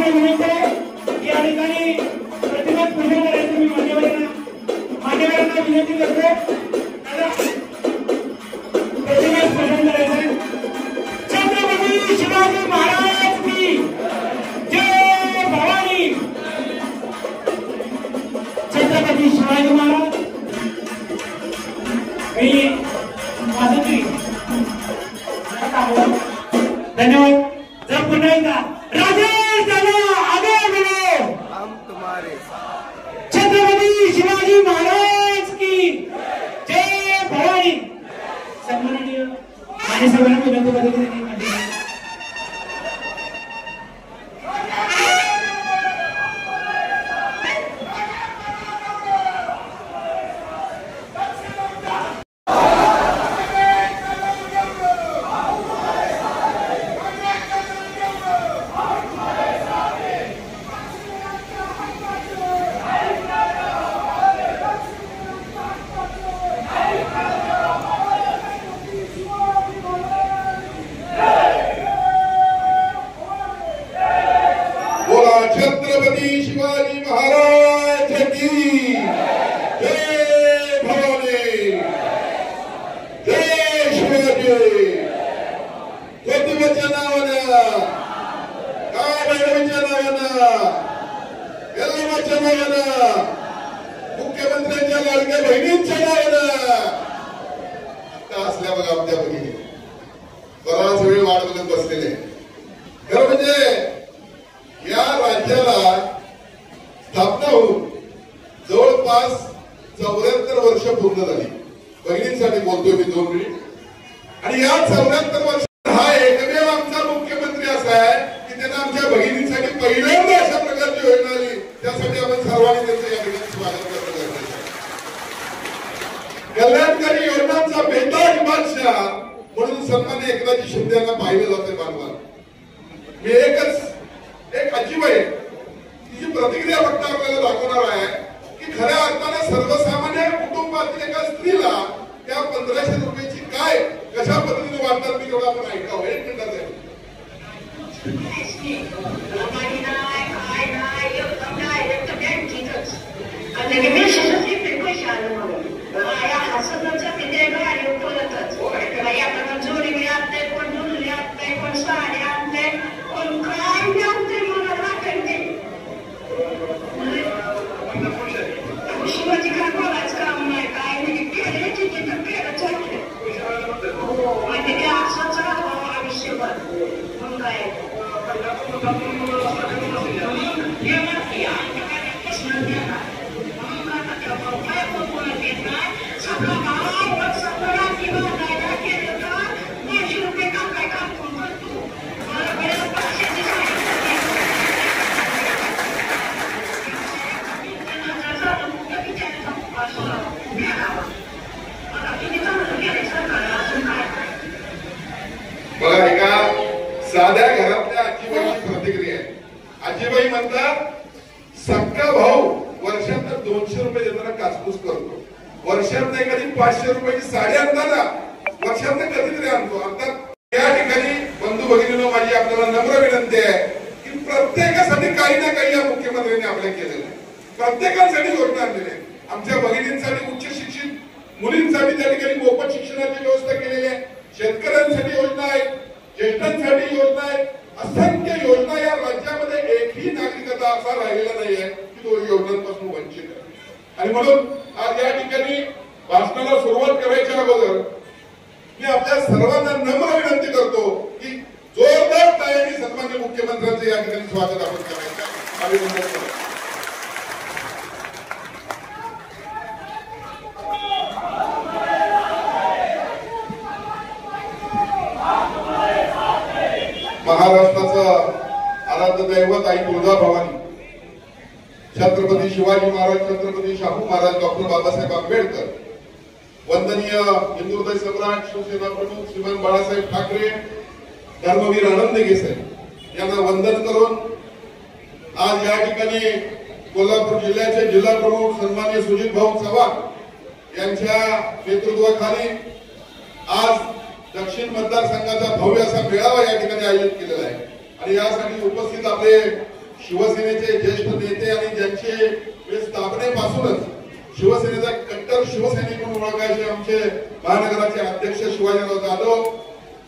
सर्वांना विनंती आहे की या ठिकाणी प्रतिमा पूजन करायचं मी मान्यवरांना विनंती करतो प्रतिमा पूजन करायचं छत्रपती शिवाजी महाराज की जय भवानी छत्रपती शिवाजी महाराज धन्यवाद जब पुन्हा एकदा राजेश दादा आगे बढ़ो हम तुम्हारे छत्रपती शिवाजी महाराज की जय भवानी सन्माननीय आणि सगळ्यांना विनंती करतो छत्रपती शिवाजी महाराज की जय भवानी जय शिवाजी ज्योतिबाच्या नावानं काळभैरवीच्या नावानं यल्लमाच्या नावानं मुख्यमंत्र्यांच्या लाडक्या बहिणींच्या नावानं आता असल्या बघा आमच्या बहिणी बराच वेळ वाट बघत बसलेले खरं म्हणजे या राज्याला स्थापना होऊन जवळपास 74 वर्ष पूर्ण झाली बहिणींसाठी बोलतोय मी 2 मिनिट आणि या 74 वर्ष हा एकमेव आमचा मुख्यमंत्री असा आहे की त्यांना आमच्या बहिणींसाठी पहिल्यांदा अशा प्रकारची योजना आली त्यासाठी आपण सर्वांनी त्यांचं या ठिकाणी स्वागत करतो कल्याणकारी योजनांचा बेताज बादशाह म्हणून सन्मान्य एकनाथ शिंदे यांना पाहिलं जाते बारबार मी एक आजीबाई तिची प्रतिक्रिया फक्त आपल्याला दाखवणार आहे की खऱ्या अर्थाने सर्वसामान्य कुटुंबातील एका स्त्रीला त्या 1500 रुपयाची काय कशा पद्धतीने वाटतात मी तेवढा आपण ऐकावं 1 मिनिटात बघा एका साध्या घरातल्या आजीबाईची प्रतिक्रिया आहे आजीबाई म्हणतात सक्का भाऊ वर्षात 200 रुपये देताना कासपूस करतो वर्षात एखादी 500 रुपयाची साडी आणताना वर्षात कधीतरी आणतो अर्थात या ठिकाणी बंधू भगिनींनो माझी आपल्याला नम्र विनंती आहे की प्रत्येकासाठी काही ना काही या मुख्यमंत्र्यांनी आपल्या केलेलं आहे प्रत्येकासाठी योजना आणलेली आहे आमच्या भगिनींसाठी उच्च शिक्षित मुलींसाठी त्या ठिकाणी मोफत शिक्षणाची व्यवस्था केलेली आहे शेतकऱ्यांसाठी योजना आहेत ज्येष्ठांसाठी योजना आहेत असंख्य योजना या राज्यामध्ये एकही नागरिकता असा राहिलेला नाहीये की तो योजनांपासून वंचित आहे आणि म्हणून आज या ठिकाणी भाषणाला सुरुवात करायच्या अगोदर मी आपल्या सर्वांना नम्र विनंती करतो की जोरदार टाळ्यांनी सन्माननीय मुख्यमंत्र्यांचे या ठिकाणी स्वागत आपण करायचं अभिनंदन करतो महाराष्ट्राचं आराध्य दैवत आई तुळजाभवानी छत्रपती शिवाजी महाराज छत्रपती शाहू महाराज डॉक्टर बाबासाहेब आंबेडकर वंदनीय हिंदुहृदय सम्राट शिवसेना प्रमुख श्रीमान बाळासाहेब ठाकरे धर्मवीर आनंद साहेब यांना वंदन करून आज या ठिकाणी कोल्हापूर जिल्ह्याचे जिल्हा प्रमुख सन्माननीय सुजित भाऊ चव्हाण यांच्या नेतृत्वाखाली आज दक्षिण मतदारसंघाचा भव्य असा मेळावा या ठिकाणी आयोजित केलेला आहे आणि यासाठी उपस्थित आपले शिवसेनेचे ज्येष्ठ नेते आणि ज्यांचे स्थापनेपासूनच शिवसेनेचा कट्टर शिवसैनिक म्हणून ओळखायचे आमचे महानगराचे अध्यक्ष शिवाजीराव जाधव,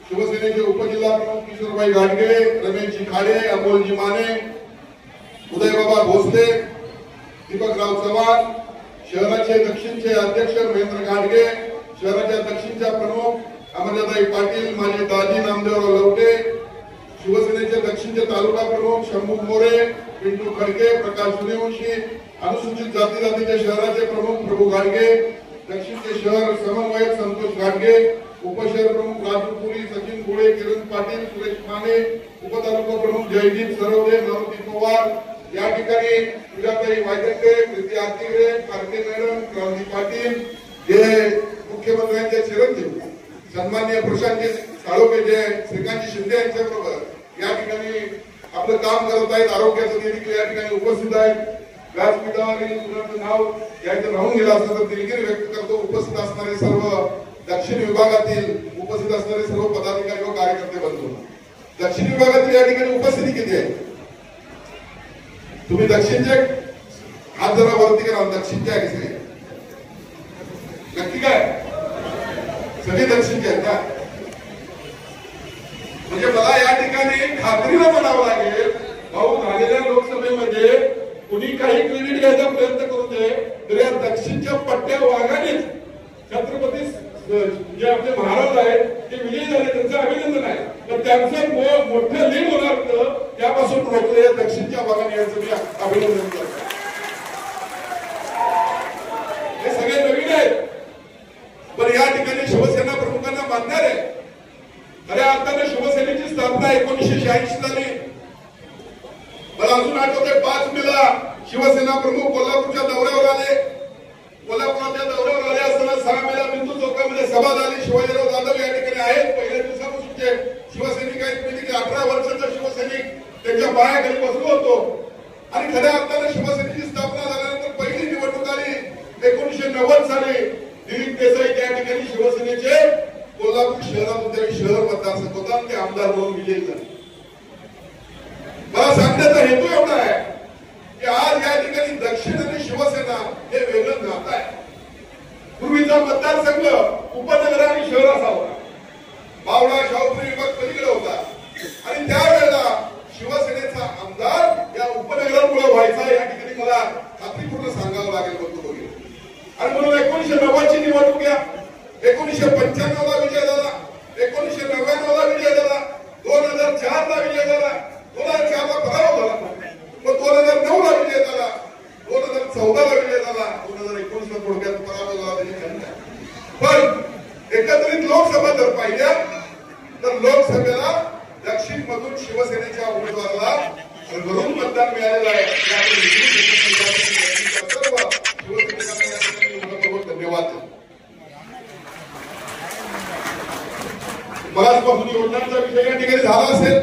शिवसेनेचे उपजिल्हा प्रमुख किशोरभाई घाटगे, रमेशजी खाडे, अमोलजी माने, उदयबाबा भोसले, दीपकराव चव्हाण, शहराचे दक्षिणचे अध्यक्ष महेंद्र घाटगे, शहराच्या दक्षिणच्या प्रमुख अमरजाताई पाटील, माझे दाजी नामदेवराव लवटे, शिवसेनेचे दक्षिणचे तालुका प्रमुख शंभू मोरे, पिंटू खडके, प्रकाश सूर्यवंशी, अनुसूचित जातीचे शहराचे प्रमुख प्रभू घाटगे, दक्षिणचे शहर समन्वयक संतोष घाटगे, उपशहर प्रमुख राजू पुरी, सचिन गोळे, किरण पाटील, सुरेश माने, उपतालुका प्रमुख जयदीप सरवदे, मारुती पवार, या ठिकाणी पूजाताई वायदके, प्रीती आतिरे, कार्तिक मॅडम, क्रांती पाटील, जे मुख्यमंत्र्यांचे चिरंजीव सन्माननीय प्रशांतजी साळोखे, जे श्रीकांतजी शिंदे यांच्याबरोबर या ठिकाणी आपलं काम करत आहेत, आरोग्याचं देखील या ठिकाणी उपस्थित आहेत. व्यासपीठावरील तुझं नाव याचं राहून गेलं असं तर दिलगिरी व्यक्त करतो. उपस्थित असणारे सर्व दक्षिण विभागातील उपस्थित असणारे सर्व पदाधिकारी व कार्यकर्ते बंधू, दक्षिण विभागातील या ठिकाणी उपस्थिती किती आहे? तुम्ही दक्षिणचे हात जरा वरती करा. दक्षिणचे आहे सगळे? नक्की काय सगळे दक्षिणचे आहेत का? म्हणजे मला या ठिकाणी खात्रीनं म्हणावं लागेल, भाऊ झालेल्या लोकसभेमध्ये कुणी काही क्रेडिट घ्यायचा प्रयत्न करू दे, तर या दक्षिणच्या पट्ट्या वाघानेच छत्रपती जे आपले महाराज आहेत ते विजयी झाले, त्यांचं अभिनंदन आहे. तर त्यांचं मोठं लीड होणार होतं, त्यापासून रोखले या दक्षिणच्या भागाने यांचं मी अभिनंदन करतो. हे सगळे नवीन आहेत, पण या ठिकाणी शिवसेना प्रमुखांना मानणार आहे. खऱ्या अर्थाने शिवसेनेची स्थापना 1986 झाली. मला अजून आठवते 5 मेला शिवसेना प्रमुख कोल्हापूरच्या दौऱ्यावर आले. कोल्हापूरच्या दौऱ्यावर आले असताना 6 मेला बिंदू चौकामध्ये सभा झाली. शिवाजीराव जाधव या ठिकाणी आहेत, पहिल्या दिवसापासूनचे शिवसैनिक आहेत. मी देखील 18 वर्षाचा शिवसैनिक त्यांच्या पायाखाली बसलो होतो. आणि खऱ्या अर्थाने शिवसेनेची स्थापना झाल्यानंतर पहिली निवडणूक आली 1990 साली. दिलीप देसाई त्या ठिकाणी शिवसेनेचे कोल्हापूर शहरातून त्यावेळी शहर मतदारसंघ होता आणि ते आमदार म्हणून विजयी झाले. मला सांगण्याचा हेतू एवढा आहे की आज या ठिकाणी दक्षिण आणि शिवसेना हे वेगळं नातं आहे. पूर्वीचा मतदारसंघ उपनगर आणि शहर असा होता. बावडा शाहूपुरी विभाग पलीकडे होता आणि त्यावेळेला शिवसेनेचा आमदार या उपनगरामुळे व्हायचा. या ठिकाणी मला खात्रीपूर्ण सांगावं लागेल बघतो बघेल. आणि म्हणून 1990 ची निवडणूक घ्या, 1995 ला विजय झाला, 1999 ला विजय झाला, 2004 ला विजय झाला, 2004 ला पराभव झाला, पण 2009 ला विजय झाला, 2014 ला विजय झाला, 2019 ला थोडक्यात पराभव झाला. त्याची खंत पण एकत्रित लोकसभा जर पाहिल्या तर लोकसभेला दक्षिण मधून शिवसेनेच्या उमेदवाराला भरून मतदान मिळालेलं आहे. धन्यवाद. बऱ्याचपासून योजनांचा विषय या ठिकाणी झाला असेल.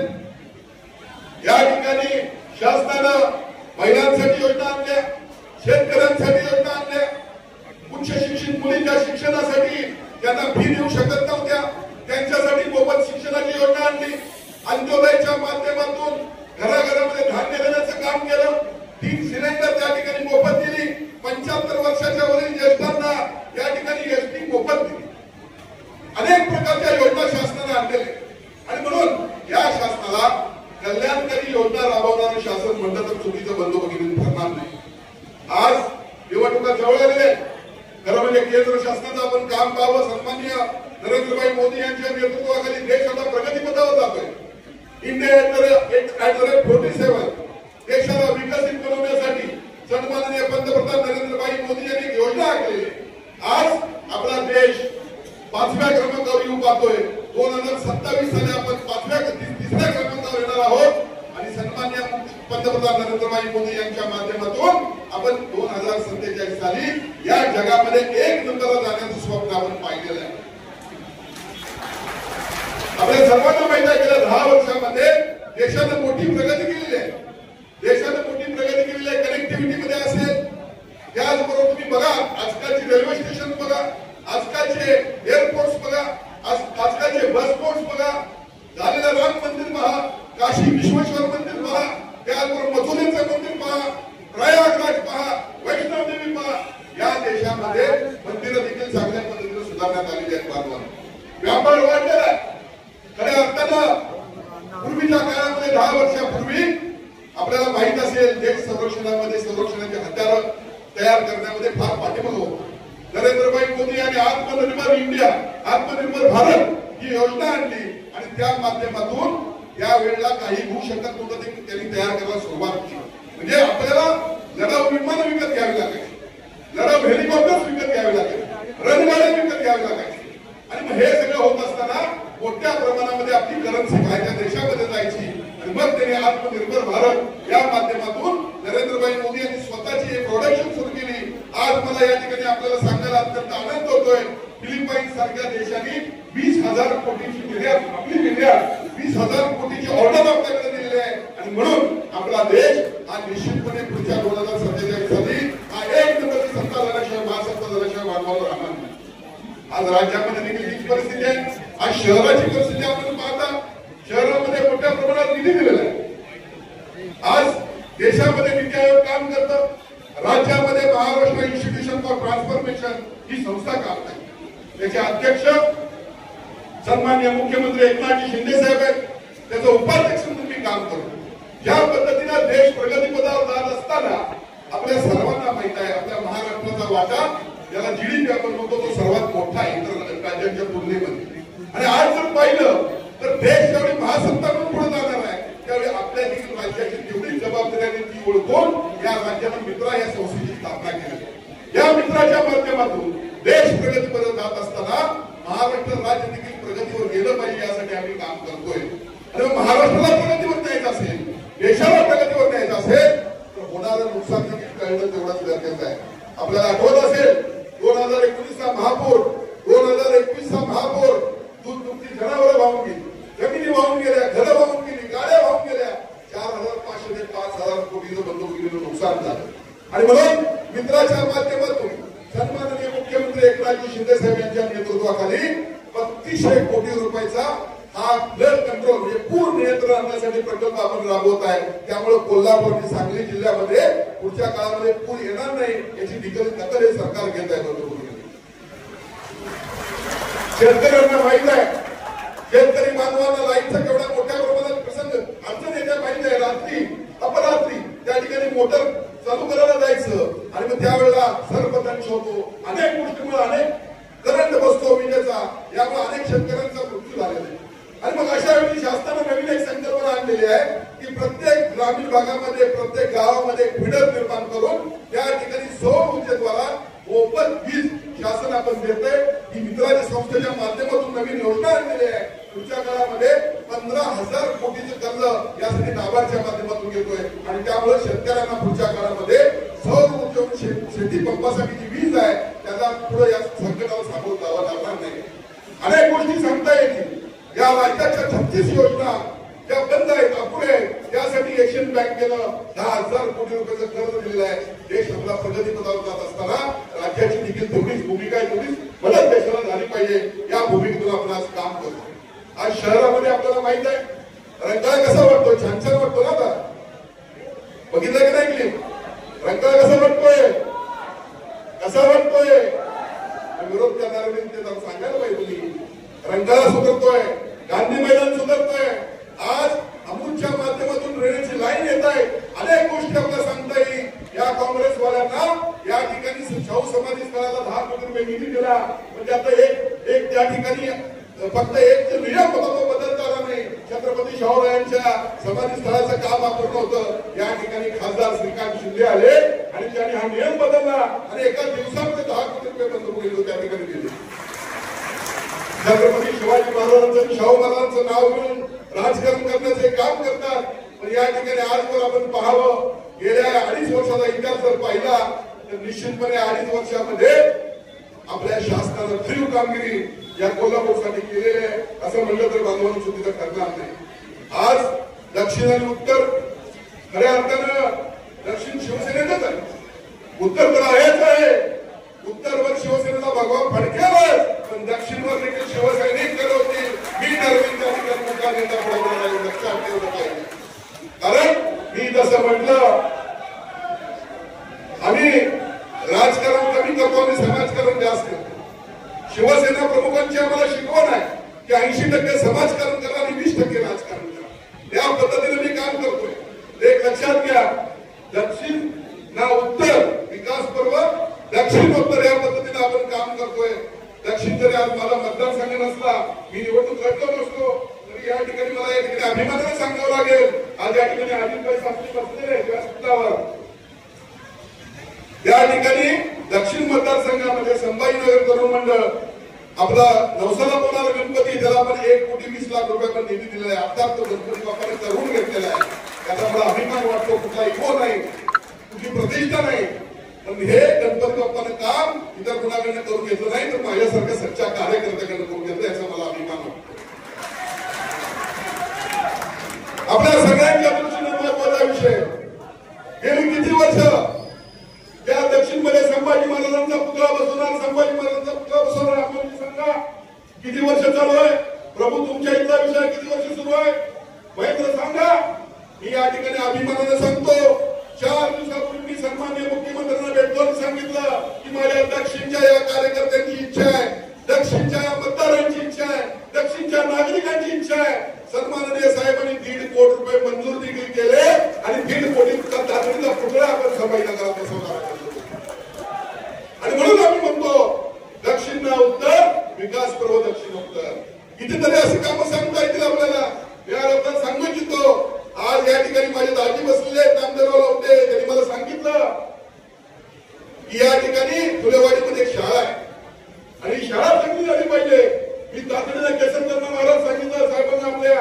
या ठिकाणी शासनानं महिलांसाठी योजना आणल्या, शेतकऱ्यांसाठी योजना आणल्या, उच्च शिक्षित मुलींच्या शिक्षणासाठी त्यांना फी देऊ शकत नव्हत्या त्यांच्यासाठी मोफत शिक्षणाची योजना आणली. अंत्योदयच्या माध्यमातून घराघरामध्ये धान्य देण्याचं काम केलं. 3 सिलेंडर त्या ठिकाणी मोफत दिली. 75 वर्षाच्या वरील ज्येष्ठांना या ठिकाणी एसटी मोफत दिली. अनेक प्रकारच्या योजना शासनाने आणलेल्या आणि म्हणून या शासनाला कल्याणकारी योजना राबवणारं शासन म्हणलं तर चुकीचं बंद वगैरे ठरणार नाही. आज निवडणुका जवळ आलेल्या खरं म्हणजे केंद्र शासनाचं आपण काम पाहावं. सन्माननीय नरेंद्रभाई मोदी यांच्या नेतृत्वाखाली देश आता प्रगतीपथावर जातोय. इंडिया ऍट द रेट 47 देशाला विकसित बनवण्यासाठी सन्माननीय पंतप्रधान नरेंद्रभाई मोदी यांनी एक योजना आखली. आज आपला देश 5व्या क्रमांकावर येऊ पाहतोय. 2027 साली आपण 3ऱ्या क्रमांकावर येणार आहोत आणि सन्माननीय पंतप्रधान नरेंद्रभाई मोदी यांच्या माध्यमातून आपण 2047 साली या जगामध्ये 1 नंबरला जाण्याचं स्वप्न आपण पाहिलेलं आहे. आपल्या सर्वांना माहिती आहे गेल्या 10 वर्षामध्ये देशाने मोठी प्रगती केलेली आहे. देशाने मोठी प्रगती केलेली आहे कनेक्टिव्हिटी मध्ये असेल. त्याचबरोबर तुम्ही बघा आजकालची रेल्वे स्टेशन बघा, आजकालचे एअरपोर्ट्स बघा, आजकालचे बस पोर्ट्स बघा, झालेलं राम मंदिर पहा, काशी विश्वेश्वर मंदिर पहा, त्याचबरोबर माऊलींचं मंदिर पहा, प्रयागराज पहा, वैष्णव देवी पहा. या देशामध्ये मंदिरं देखील चांगल्या पद्धतीने सुधारण्यात आलेली आहेत. बांधवांनो, व्यापार वाढलेला आहे. खऱ्या अर्थानं पूर्वीच्या काळामध्ये 10 वर्षापूर्वी आपल्याला माहित असेल देश संरक्षणाचे हत्यार तयार करण्यामध्ये फार पाठीमागे होतो. नरेंद्रभाई मोदी यांनी आत्मनिर्भर इंडिया, आत्मनिर्भर भारत ही योजना आणली आणि त्या माध्यमातून या वेळेला काही होऊ शकत नव्हतं ते त्यांनी तयार करायला सुरुवात केली. म्हणजे आपल्याला लढाऊ विमान विकत घ्यावी लागायची, लढाऊ हेलिकॉप्टर्स विकत घ्यावे लागेल, रणगाड्या विकत घ्यावी लागायची. आणि मग हे सगळं होत असताना मोठ्या प्रमाणामध्ये आपली करन्सी बाहेरच्या देशामध्ये जायची आणि मग त्यांनी आत्मनिर्भर भारत या माध्यमातून नरेंद्रभाई मोदी यांनी स्वतःची एक प्रोडक्शन सुरू केली. आज मला या ठिकाणी आपल्याला सांगायला अत्यंत आनंद होतोय, फिलिपाईन्स सारख्या देशांनी 20,000 कोटीची निर्यात, आपली निर्यात 20,000 कोटीची ऑर्डर आपल्याकडे दिलेली आहे. आणि म्हणून आपला देश हा निश्चितपणे पुढच्या 2047 साली हा एक नंबरची सत्ता झाल्याशिवाय, महासत्ता झाल्याशिवाय वाढवायला राहणार नाही. आज राज्यामध्ये देखील हीच परिस्थिती आहे. आज शहराची परिस्थिती आपण पाहता, शहरामध्ये मोठ्या प्रमाणात निधी दिलेला आहे. आज देशामध्ये नीती आयोग काम करतं, राज्यामध्ये महाराष्ट्र इन्स्टिट्यूशन फॉर ट्रान्सफॉर्मेशन ही संस्था काम करते. त्याचे अध्यक्ष सन्माननीय मुख्यमंत्री एकनाथजी शिंदे साहेब आहेत, त्याचं उपाध्यक्ष म्हणून मी काम करतो. ज्या पद्धतीने देश प्रगतीपथावर जात असताना आपल्या सर्वांना माहित आहे आपल्या महाराष्ट्राचा वाटा, ज्याला जीडीपी आपण म्हणतो, तो सर्वात मोठा आहे इतर राज्यांच्या तुलनेमध्ये. आणि आज जर पाहिलं तर देश ज्यावेळी महासत्ता म्हणून पुढे जाणार आहे त्यावेळी आपल्या देखील राज्याची तेवढी जबाबदारी आहे ती ओळखून या राज्यानं मित्रा या संस्थेची स्थापना केली. या मित्राच्या माध्यमातून देश प्रगतीपथावर जात असताना महाराष्ट्र राज्य देखील प्रगतीवर गेलं पाहिजे यासाठी आम्ही काम करतोय. आणि महाराष्ट्राला प्रगतीवर न्यायचं असेल, देशाला प्रगतीवर न्यायचं असेल तर होणारं नुकसान देखील कळणं तेवढंच गरजेचं आहे. आपल्याला आठवत असेल 2019चा महापूर, 2021चा महापूर, दूध दुभती जनावरं वाहून गेली, जमिनी वाहून गेल्या, घरं वाहून गेली, गाड्या वाहून गेल्या, 4,500 ते 5,000 कोटीचं बंधुकीचं नुकसान झालं. आणि म्हणून मित्राच्या माध्यमातून सन्माननीय मुख्यमंत्री एकनाथजी शिंदे साहेब यांच्या नेतृत्वाखाली 3200 कोटी रुपयाचा हा फ्लड कंट्रोल म्हणजे पूर नियंत्रण आणण्यासाठी प्रकल्प आपण राबवत आहे. त्यामुळे कोल्हापूर आणि सांगली जिल्ह्यामध्ये पुढच्या काळामध्ये पूर येणार नाही याची दखल हे सरकार घेत आहे. शेतकऱ्यांना माहित आहे, शेतकरी बांधवांना लाईटचा केवढा मोठ्या प्रमाणात प्रसंग अडचण येत्या माहित आहे. रात्री अपरात्री त्या ठिकाणी मोटर चालू करायला जायचं आणि मग त्यावेळेला सर्पदंश होतो, अनेक गोष्टीमुळे अनेक करंट बसतो विजेचा, यामुळे अनेक शेतकऱ्यांचा मृत्यू झालेला आहे. आणि मग अशा वेळी शासनाने नवीन एक संकल्पना आणलेली आहे की प्रत्येक ग्रामीण भागामध्ये, प्रत्येक गावामध्ये फिडर निर्माण करून त्या ठिकाणी सौर ऊर्जेद्वारा मोफत वीज शासन आपण देतोय. ही मित्राच्या संस्थेच्या माध्यमातून नवीन योजना आणलेली आहे. पुढच्या काळामध्ये 15,000 कोटीचं कर्ज यासाठी नाबार्डच्या माध्यमातून घेतोय. आणि त्यामुळे शेतकऱ्यांना पुढच्या काळामध्ये सौर ऊर्जेवरून शेती पंपासाठी जी वीज आहे त्याला पुढे या संकटाला सामोरं जावं लागणार नाही. अनेक गोष्टी सांगता येतील. या राज्याच्या 36 योजना ज्या बंद आहेत, अपुरे आहेत, त्यासाठी एशियन बँकेनं 10,000 कोटी रुपयाचं कर्ज दिलेलं आहे. देश आपला प्रगतीपथावर जात असताना राज्याची देखील तेवढीच भूमिका आहे, तेवढीच मदत देशाला झाली पाहिजे. या भूमिकेतून आपण आज काम करतो. आज शहरामध्ये आपल्याला माहित आहे रंकाळा कसा वाटतो, छान छान वाटतो ना. आता बघितलं की नाही क्लिप, रंकाळा कसा वाटतोय, कसा वाटतोय. विरोध करणाऱ्यांनी ते सांगायला पाहिजे. तुम्ही रंकाळा सुधारतोय, गांधी मैदान सुधारतोय, आज अमूलच्या माध्यमातून रेल्वेची लाईन येत आहे. अनेक गोष्टी आपल्याला सांगता येईल. या काँग्रेसवाल्यांना या ठिकाणी शाहू समाधी स्थळाला 10 कोटी रुपये निधी दिला, म्हणजे आता एक त्या ठिकाणी फक्त एक जो नियम होता तो बदलता आला नाही. छत्रपती शाहूरायांच्या समाधी स्थळाचं काम अपूर्ण होतं. या ठिकाणी खासदार श्रीकांत शिंदे आले आणि त्यांनी हा नियम बदलला आणि एका दिवसामध्ये 10 कोटी रुपये मंजूर केले त्या ठिकाणी दिले. छत्रपती शिवाजी महाराजांचं, शाहू महाराजांचं नाव घेऊन राजकारण करण्याचे काम करतात. पण या ठिकाणी आजवर आपण पाहावं, गेल्या 2.5 वर्षाचा इतिहास जर पाहिला तर निश्चितपणे 2.5 वर्षामध्ये आपल्या शासनानं भरीव कामगिरी या कोल्हापूरसाठी केलेली आहे असं म्हणलं तर बांधवांनी चुकीचं ठरणार नाही. आज दक्षिण आणि उत्तर खऱ्या अर्थानं दक्षिण शिवसेनेचंच आहे, उत्तर तर आहेच आहे. उत्तरवर शिवसेनेचा भगवा फडकेवर, पण दक्षिणवर देखील शिवसैनिक होतील. मी ठरवीन त्या ठिकाणी नेता पुढे लक्षात ठेवलं पाहिजे. कारण मी जसं म्हटलं आम्ही राजकारण कमी करतो आणि समाजकारण जास्त करतो। शिवसेना प्रमुखांची आम्हाला शिकवण आहे की 80% समाजकारण करा आणि 20% राजकारण करा। या पद्धतीने मी काम करतोय। एक लक्षात घ्या, दक्षिण ना उत्तर विकास पर्व, दक्षिण उत्तर या पद्धतीने आपण काम करतोय। दक्षिण जरी आज मला मतदारसंघ नसला, मी निवडणूक लढतो नसतो, तरी या ठिकाणी मला या ठिकाणी अभिमानाने सांगावं लागेल, आज या ठिकाणी अजितभाई सावंत बसलेले व्यासपीठावर। या ठिकाणी दक्षिण मतदारसंघामध्ये संभाजीनगर तरुण मंडळ आपला नवसाला बोलणारा गणपती, त्याला आपण 1,20,00,000 रुपये निधी दिलेला आहे। आता तो गणपती बाप्पाने करून घेतलेला आहे, त्याचा मला अभिमान वाटतो। कुठला इगो नाही, कुठली प्रतिष्ठा नाही, पण हे गणपती बाप्पाने काम इतर कुणाकडनं करून घेतलं नाही, तर माझ्यासारख्या सच्चा कार्यकर्त्याकडनं करून घेतलं, याचा मला अभिमान वाटतो। आपल्या सगळ्यांच्या दृष्टीने महत्वाचा विषय, गेली किती वर्ष त्या दक्षिण मध्ये संभाजी महाराजांचा पुतळा बसवणार, संभाजी महाराजांचा पुतळा बसवणार, आपण सांगा किती वर्ष चालू आहे? प्रभू तुमच्या इथला विषय किती वर्ष सुरू आहे? महेंद्र सांगा। मी या ठिकाणी अभिमानाने सांगतो, 4 दिवसापूर्वी मी सन्माननीय मुख्यमंत्र्यांना भेटलो आणि सांगितलं की माझ्या दक्षिणच्या या कार्यकर्त्यांची इच्छा आहे, दक्षिणच्या या मतदारांची इच्छा आहे, दक्षिणच्या नागरिकांची इच्छा आहे। सन्माननीय साहेबांनी 1.5 कोटी रुपये मंजूर देखील केले आणि 1.5 कोटीचा तातडीचा पुतळा आपण संभाजीनगरात बसवणार आहे। आणि म्हणून आम्ही म्हणतो दक्षिण ना उत्तर, विकास पर्व दक्षिण उत्तर। कितीतरी अशी कामं सांगता येतील आपल्याला, या लोकांना सांगू इच्छितो। आज या ठिकाणी माझे दाजी बसलेले नामदेवराव होते, त्यांनी मला सांगितलं की या ठिकाणी फुलेवाडीमध्ये एक शाळा आहे आणि शाळा चांगली झाली पाहिजे। मी तातडीने केसरकरांना महाराज सांगितलं, साहेबांना आपल्या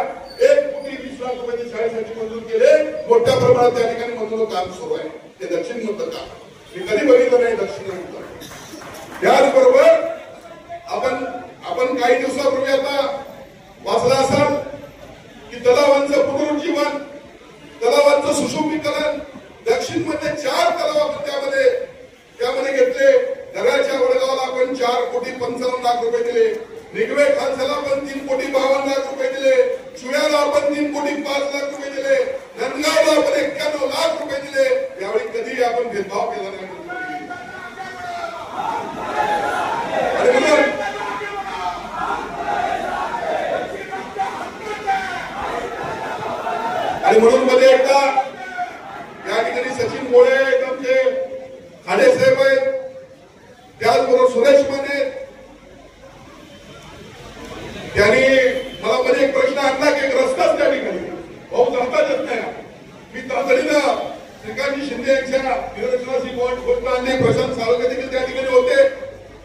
1,20,00,000 रुपये शाळेसाठी मंजूर केले, मोठ्या प्रमाणात त्या ठिकाणी मंजूर काम सुरू आहे। ते दक्षिण मधलं काम मी कधी बघितलं नाही, दक्षिण उत्तर। त्याचबरोबर आपण काही दिवसापूर्वी आता वाचला असाल की तलावांचं पुनरुज्जीवन, तलावांचं सुशोभीकरण, दक्षिण मध्ये 4 तलाव आपण त्यामध्ये घेतले। दर्याच्या वडगावला आपण 4,55,00,000 रुपये दिले, निगवे खालसाला आपण 3,52,00,000 रुपये दिले, चुळ्याला आपण 3,05,00,000 रुपये दिले, नंदगावला आपण 91,00,000 रुपये दिले। यावेळी कधी आपण भेदभाव केला नाही। आणि म्हणून मध्ये एकदा या ठिकाणी सचिन मोळे आमचे खाडे साहेब आहेत, त्याचबरोबर सुरेश माने, त्यांनी मला मध्ये एक प्रश्न आणला की एक रस्ताच त्या ठिकाणी भाऊ जाताच येत नाही। मी तातडीनं श्रीकांतजी शिंदे यांच्या निरंजनाशी गोष्ट आणली, प्रशांत साळुंखे देखील त्या ठिकाणी होते,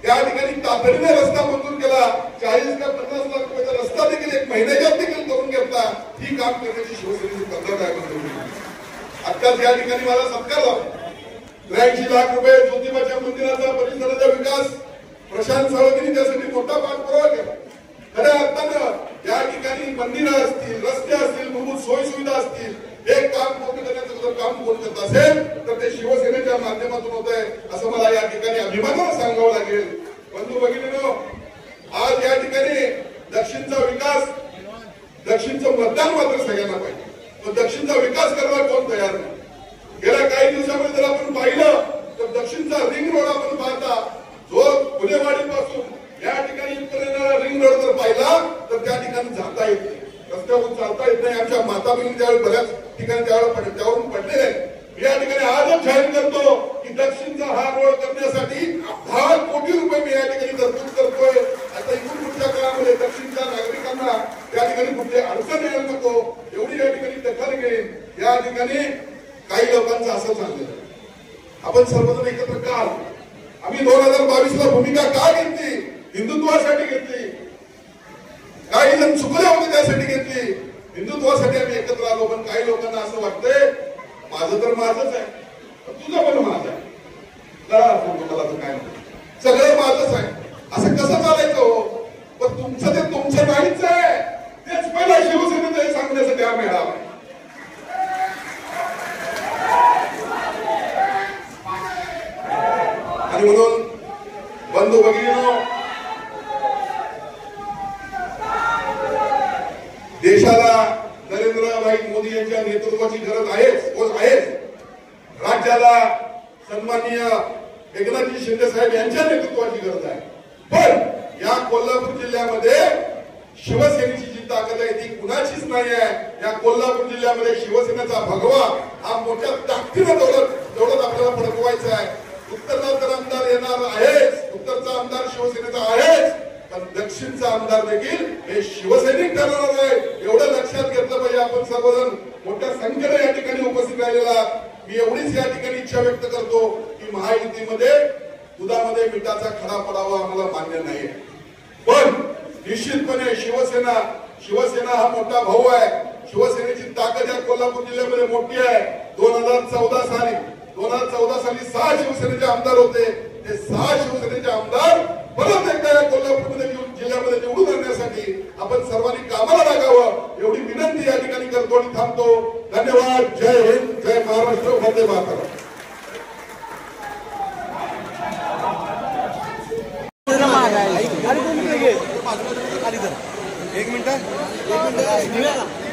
त्या ठिकाणी तातडीने रस्ता मंजूर केला। 40 का 50 लाख रुपयाचा रस्ता देखील 1 महिन्याच्यात देखील करून घेतला। ही काम करण्याची शिवसेनेची पद्धत आहे। आत्ताच या ठिकाणी मला सत्कार झाला, 83 लाख रुपये ज्योतिबाच्या मंदिराचा परिसराचा विकास प्रशांत साळुंखेंनी त्यासाठी मोठा पाठपुरावा केला। खऱ्या अर्थानं या ठिकाणी मंदिरं असतील, रस्ते असतील, मूलभूत सोयी सुविधा असतील, हे काम पूर्ण करण्याचं जर काम कोण करत असेल तर ते शिवसेनेच्या माध्यमातून होत आहे, असं मला या ठिकाणी अभिमानानं सांगावं लागेल। बंधू भगिनींनो, आज या ठिकाणी दक्षिणचा विकास, दक्षिणचं मतदान मात्र सगळ्यांना पाहिजे, पण दक्षिणचा विकास करायला कोण तयार नाही। गेल्या काही दिवसामध्ये जर आपण पाहिलं तर दक्षिणचा रिंग रोड आपण पाहता, जो फुलेवाडीपासून या ठिकाणी रिंग रोड जर पाहिला तर त्या ठिकाणी जाता येत नाही, रस्त्यावरून चालता येत नाही। आमच्या माता बहिणी त्यावेळी बऱ्याच ठिकाणी त्यावरून पडलेले आहेत। या ठिकाणी आजच जाहीर करतो की दक्षिणचा हा रोड करण्यासाठी 10 कोटी रुपये मी या ठिकाणी तरतूद करतोय। आता इथून पुढच्या काळामध्ये दक्षिणच्या नागरिकांना त्या ठिकाणी कुठली अडचण यायला नको, एवढी या ठिकाणी दखल घेईन। या ठिकाणी काही लोकांचं असं चाललं, आपण सर्वजण एकत्र का आलो? आम्ही 2022ला भूमिका का घेतली? हिंदुत्वासाठी घेतली। काही जण चुकले होते त्यासाठी घेतली, हिंदुत्वासाठी आम्ही एकत्र आलो। पण काही लोकांना असं वाटतंय माझं तर माझंच आहे, तुझं पण माझं आहे, मला तर काय सगळं माझंच आहे, असं कसं चालायचं हो? पण तुमचं ते तुमचं नाहीच आहे, तेच पहिला शिवसेनेचं हे सांगण्यासाठी हा मेळावा आहे। आणि म्हणून बंधू भगिनींनो, देशाला नरेंद्रभाई मोदी यांच्या नेतृत्वाची गरज आहेच। राज्याला सन्माननीय एकनाथजी शिंदे साहेब यांच्या नेतृत्वाची गरज आहे. पण या कोल्हापूर जिल्ह्यामध्ये शिवसेनेची जी ताकद आहे ती कुणाचीच नाही आहे. या कोल्हापूर जिल्ह्यामध्ये शिवसेनेचा भगवा हा मोठ्या ताकदीनं दौलत आपल्याला फडकवायचा आहे. उत्तरचा आमदार येणार आहेच, उत्तरचा आमदार शिवसेनेचा आहेच, पण दक्षिणचा आमदार देखील हे शिवसैनिक ठरणार आहे. एवढं लक्षात घेतलं पाहिजे. आपण सर्वजण मोठ्या संख्येने या ठिकाणी उपस्थित राहिलेला मी एवढीच या ठिकाणी इच्छा व्यक्त करतो की महायुतीमध्ये दुधामध्ये मिठाचा खडा पडावा आम्हाला मान्य नाही. पण निश्चितपणे शिवसेना हा मोठा भाऊ आहे. शिवसेनेची ताकद या कोल्हापूर जिल्ह्यामध्ये मोठी आहे. 2014 साली 6 शिवसेनेचे आमदार होते. ते 6 शिवसेनेचे आमदार परत एकदा या कोल्हापूर जिल्ह्यामध्ये निवडून आणण्यासाठी आपण सर्वांनी कामाला लागावं एवढी विनंती या ठिकाणी करतो आणि थांबतो. धन्यवाद. जय हिंद, जय महाराष्ट्र, वंदे मातरम. एक मिनिट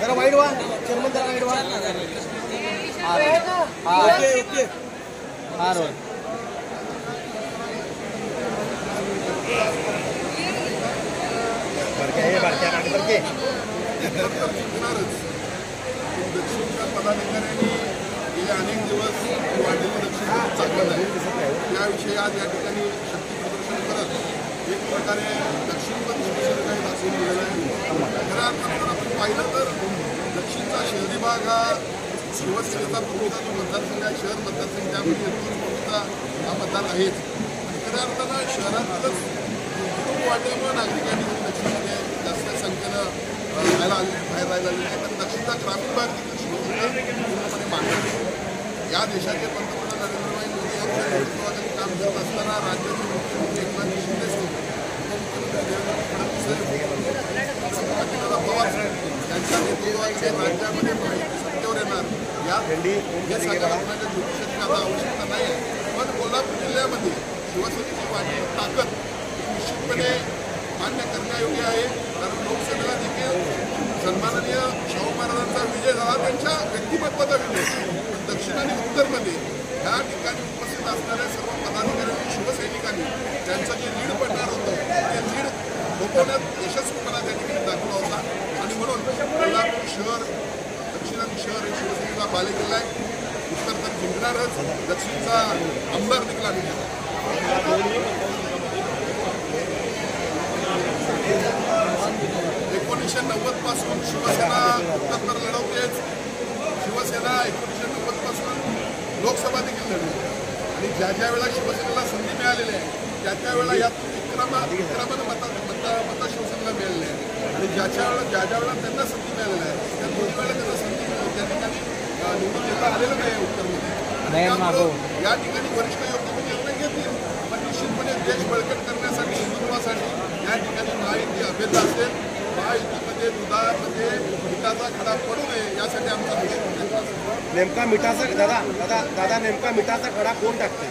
जरा वाईट व्हा चर्मन जरा वाईट व्हा. ओके हा रोज दक्षिणच्या पदाधिकाऱ्यांनी गेले अनेक दिवस वाढलेलं दक्षिण चांगलं आहे. त्याविषयी आज या ठिकाणी शक्ती प्रदर्शन करत एक प्रकारे दक्षिणपद शिवसेना काही दाखवून दिलेला आहे. खऱ्या अर्थानं जर आपण पाहिलं तर दक्षिणचा शहरी भाग हा शिवसेनेचा प्रमुख जो मतदारसंघ आहे, शहर मतदारसंघ त्यामध्ये प्रमुखचा हा मतदार आहेच. खऱ्या अर्थानं शहरातच वाटल्यामुळे नागरिक या ठिकाणी दक्षिणमध्ये जास्त संख्येनं राहायला आले बाहेर राहायला आलेले आहे. तर दक्षिणचा ग्रामीण भाग देखील शिवसेना पूर्णपणे मांडला. या देशाचे पंतप्रधान नरेंद्रभाई मोदी यांच्या नेतृत्वाखाली काम करत असताना राज्याचे मुख्यमंत्री एकनाथ शिंदे साहेब, उपमुख्यमंत्री देवेंद्र फडणवीस साहेब, अजितदादा पवार यांच्या नेतृत्वाखाली राज्यामध्ये माहिती सत्तेवर येणार या हे सकारात्मक भविष्याची आता आवश्यकता नाही. पण कोल्हापूर जिल्ह्यामध्ये शिवसेनेची वाढलेली ताकद निश्चितपणे मान्य करण्यायोग्य आहे. कारण लोकसभेला देखील सन्माननीय शाहू महाराजांचा विजय झाला, त्यांच्या व्यक्तिमत्वाचा विजय. दक्षिण आणि उत्तरमध्ये या ठिकाणी उपस्थित असणाऱ्या सर्व पदाधिकाऱ्यांनी शिवसैनिकांनी त्यांचं जे लीड पडणार होतं ते लीड थोपवण्यात यशस्वीपणा त्या ठिकाणी दाखवला होता. आणि म्हणून कोल्हापूर शहर दक्षिण आणि शहर हे शिवसेनेचा बालेकिल्ला आहे. उत्तर तर जिंकणारच, दक्षिणचा आमदार देखील आम्ही केला. 1990 पासून शिवसेना उत्तर लढवतेच. शिवसेना 1990 पासून लोकसभा देखील लढली आणि ज्या वेळेला शिवसेनेला संधी मिळालेली आहे त्या वेळेला यात विक्रमानं मतं शिवसेनेला मिळालेली आहे. आणि ज्या वेळेला त्यांना संधी मिळालेली आहे त्या दोन वेळेला त्यांना संधी मिळाली त्या ठिकाणी निवडून येता आलेलं नाही उत्तरमध्ये. त्यामुळं या ठिकाणी वरिष्ठ योग्य निर्णय घेतील. पण निश्चितपणे देश बळकट करण्यासाठी हिंदुत्वासाठी या ठिकाणी महायुती अभेद्य असेल. महायुतीमध्ये दुधामध्ये मिठाचा खडा पडू नये यासाठी आमचा दृष्टिकोन आहे. नेमका मिठाचा दादा नेमका मिठाचा खडा कोण टाकते?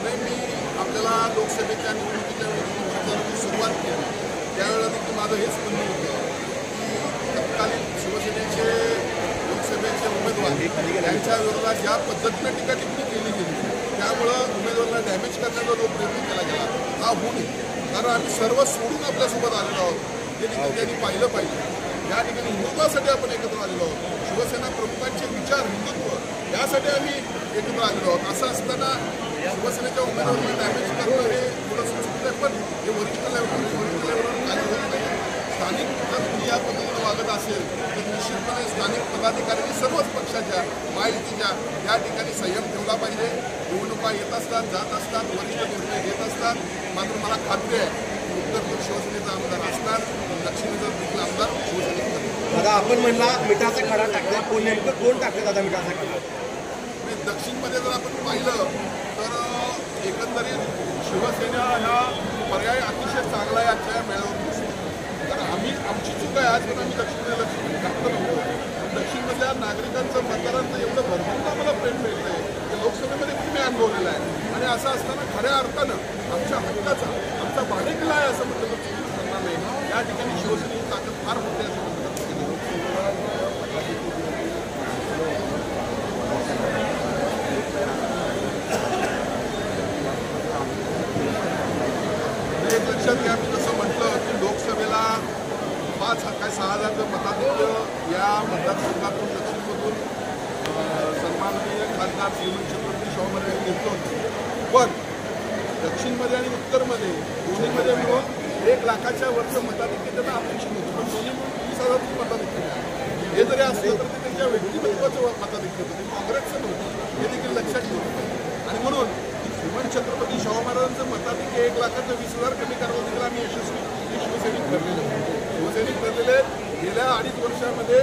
मी आपल्याला लोकसभेच्या निवडणुकीच्या वेळी सुरुवात केली त्यावेळेला देखील माझं हेच म्हणणं होतं की तत्कालीन शिवसेनेचे लोकसभेचे उमेदवार यांच्या विरोधात ज्या पद्धतीनं टीका टिप्पणी केली गेली त्यामुळं उमेदवाराला डॅमेज करण्याचा जो प्रयत्न केला गेला हा होऊ नये. कारण आम्ही सर्व सोडून आपल्यासोबत आलेलो आहोत. ते देखील त्यांनी पाहिलं पाहिजे. या ठिकाणी हिंदुत्वासाठी आपण एकत्र आलेलो आहोत. शिवसेना प्रमुखांचे विचार हिंदुत्व यासाठी आम्ही एकत्र आलेलो आहोत. असं असताना शिवसेनेच्या उमेदवाराला डॅमेज करणं हे थोडं चुकीचं आहे. पण हे वरिष्ठ लेवलवर कार्य होत नाही. स्थानिक जर तुम्ही या पद्धतीनं वागत असेल तर निश्चितपणे स्थानिक पदाधिकाऱ्यांनी सर्वच पक्षाच्या महायुतीच्या या ठिकाणी संयम ठेवला पाहिजे. निवडणुका येत असतात, जात असतात, वरिष्ठ निर्णय घेत असतात. मात्र मला खात्री आहे उत्तर शिवसेनेचा आमदार असणार, दक्षिणेचा देखील आमदार शिवसेनेचा. दादा आपण म्हणला मिठाचा खडा टाकला, कोण नेमकं कोण टाकलं दादा मिठाचा खडा? दक्षिणमध्ये जर आपण पाहिलं तर एकंदरीत शिवसेना हा पर्याय अतिशय चांगला आहे आजच्या मेळाव्यावर दिसतो. तर आमची चूक आहे आज पण आम्ही दक्षिणेला टाकलं नव्हतं. दक्षिणमधल्या नागरिकांचं मतदारांचं एवढं भरपूर आम्हाला प्रेम मिळतं आहे ते लोकसभेमध्ये तुम्ही अनुभवलेलं आहे. आणि असं असताना खऱ्या अर्थानं आमच्या हक्काचा आमचा बालेकिल्ला आहे असं म्हटलं तर चुकीचं ठरणार नाही. या ठिकाणी शिवसेनेची ताकद फार मोठी असं म्हणतात. पुरस्कार श्रीमंत छत्रपती शाहू महाराजांनी घेतलं होतं. पण दक्षिणमध्ये आणि उत्तरमध्ये दोन्हीमध्ये मिळून 1 लाखाच्या वरचं मताधिक्य त्यांना अपेक्षित होतं. पण दोन्ही मिळून 20,000 मताधिक्य मिळालं. हे जरी असलं तर ते त्यांच्या व्यक्तिमत्वाचं मताधिक्य होतं, ते काँग्रेसचं नव्हतं. हे देखील लक्षात ठेवलं. आणि म्हणून श्रीमंत छत्रपती शाहू महाराजांचं मताधिक्य 1 लाखाचं 20,000 कमी करायला देखील आम्ही यशस्वी शिवसैनिक ठरलेले शिवसैनिक ठरलेले. गेल्या 2.5 वर्षामध्ये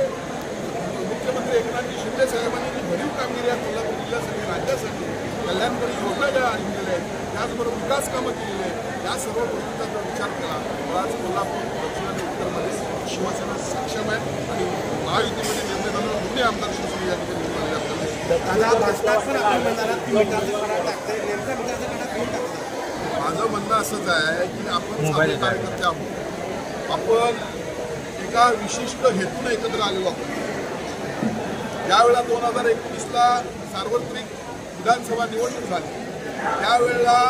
मुख्यमंत्री एकनाथजी शिंदे साहेबांनी जी भरीव कामगिरी या कोल्हापूर जिल्ह्यासाठी राज्यासाठी कल्याणकारी योजना ज्या आणलेल्या आहेत, त्याचबरोबर विकास कामं केलेली आहेत, या सर्व गोष्टींचा जर विचार केला तर आज कोल्हापूर दक्षिण आणि उत्तरमध्ये शिवसेना सक्षम आहे. आणि महायुतीमध्ये निर्णय झाला दोन्ही आमदार शिवसेना या ठिकाणी निवडले आपल्याला. माझं म्हणणं असंच आहे की आपण सामाजिक कार्यकर्ते आहोत. आपण एका विशिष्ट हेतून एकत्र आलेलो आहोत. ज्यावेळेला 2021ला सार्वत्रिक विधानसभा निवडणूक झाली त्यावेळेला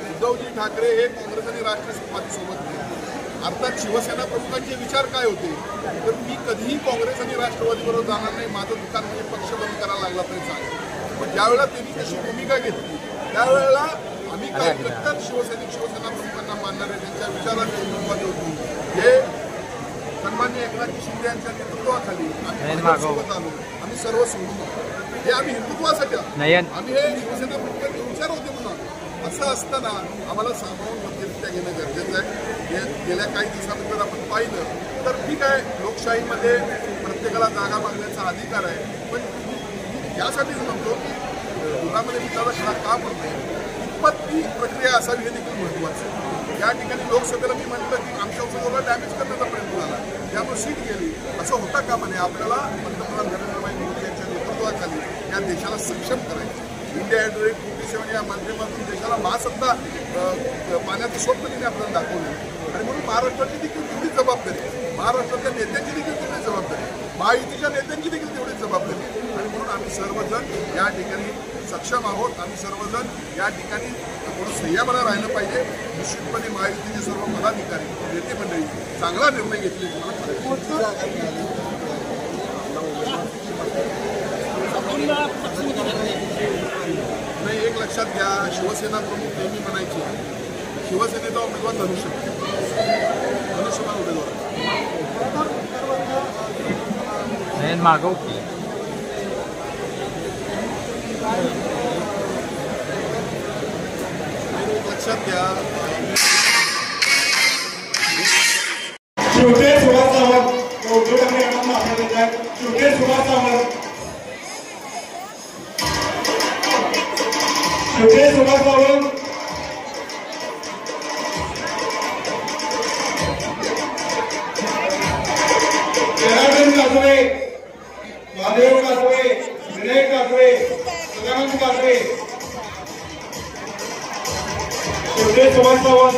उद्धवजी ठाकरे हे काँग्रेस आणि राष्ट्रवादीसोबत गेले. अर्थात शिवसेना प्रमुखांचे विचार काय होते तर मी कधीही काँग्रेस आणि राष्ट्रवादीबरोबर जाणार नाही, माझं दुकान म्हणजे पक्ष बंद करायला लागला तरी चालेल. पण ज्यावेळेला त्यांनी तशी भूमिका घेतली त्यावेळेला आम्ही काही कट्टर शिवसेना प्रमुखांना मानणारे त्यांच्या विचारांची महत्वाची होती. हे सन्माननीय एकनाथजी शिंदे यांच्या नेतृत्वाखाली आम्ही सोबत आलो. आम्ही सर्व सोडून हे आम्ही हिंदुत्वासाठी आम्ही हे शिवसेना प्रमुखांचे विचार होते म्हणून. असं असताना आम्हाला सामावून योग्यरित्या घेणं गरजेचं आहे. गेल्या काही दिवसानंतर आपण पाहिलं तर ठीक आहे, लोकशाहीमध्ये प्रत्येकाला जागा मागण्याचा अधिकार आहे. पण यासाठीच म्हणतो की दुधामध्ये मिठाचा खडा का पडतो, इतपत ती प्रक्रिया असावी हे देखील महत्त्वाचं आहे. या ठिकाणी लोकसभेला मी म्हटलं की आमच्या उमेदवाराला डॅमेज करण्याचा प्रयत्न झाला, त्यामुळे सीट गेली. असं होता कामा नये. आपल्याला पंतप्रधान नरेंद्र मोदी यांच्या नेतृत्वाखाली या देशाला सक्षम करायचं. इंडिया हायड्रोलिक 47 या माध्यमातून देशाला महासत्ता पाण्याचं स्वप्न तिने आपल्याला दाखवलं. आणि म्हणून महाराष्ट्राची देखील तेवढीच जबाबदारी आहे, महाराष्ट्रातल्या नेत्यांची देखील तेवढीच जबाबदारी आहे, महायुतीच्या नेत्यांची देखील तेवढीच जबाबदारी आहे. आणि म्हणून आम्ही सर्वजण या ठिकाणी सक्षम आहोत. आम्ही सर्वजण या ठिकाणी थोडं संयमानं राहिलं पाहिजे. निश्चितपणे महायुतीचे सर्व पदाधिकारी नेते मंडळी चांगला निर्णय घेतले. नाही, एक लक्षात घ्या, शिवसेना प्रमुख नेहमी म्हणायचे शिवसेनेचा उमेदवार धनुष्यबाण उमेदवार मागव लक्षात घ्या. शेवटे सुभाष सावंत उद्धव ठाकरे यांना आपल्या देत आहेत. शेवटे सुभाष सावंत शेवटे सुभाष सावंत जनार्दन कासवे, महादेव कासवे, विनय कासवे, सदानंद कासवे. शेवटे सुभाष सावंत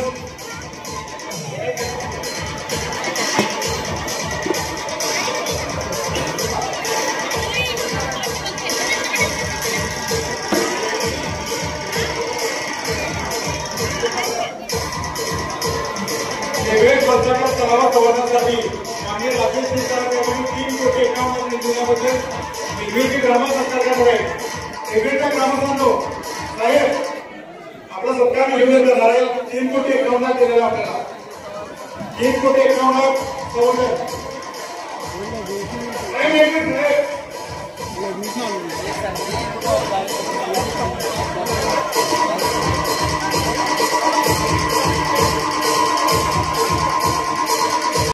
खर्चाचा तलावा करण्यासाठी माननीय राजेश सरकारकडून 3 कोटी 51 लाख दिल्याबद्दल निर्मिती ग्रामस्थांकडे एवढ्या ग्रामस्थांनो साहेब आपला सरकार निवेदन करणार आहे. 3 कोटी 51 लाख दिलेला आपल्याला 3 कोटी 51 लाख सवलत